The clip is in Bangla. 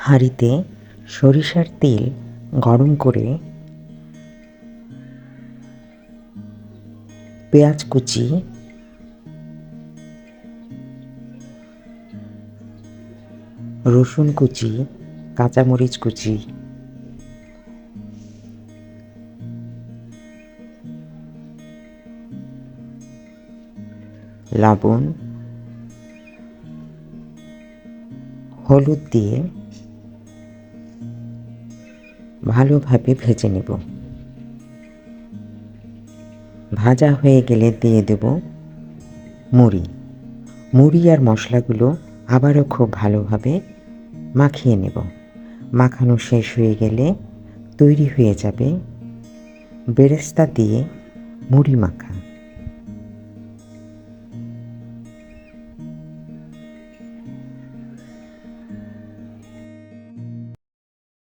হাঁড়িতে সরিষার তেল গরম করে পেঁয়াজ কুচি, রসুন কুচি, কাঁচামরিচ কুচি, লবণ, হলুদ দিয়ে ভালোভাবে ভেজে নেব। ভাজা হয়ে গেলে দিয়ে দেব মুড়ি। মুড়ি আর মশলাগুলো আবারও খুব ভালোভাবে মাখিয়ে নেব। মাখানো শেষ হয়ে গেলে তৈরি হয়ে যাবে বেরেস্তা দিয়ে মুড়ি মাখা।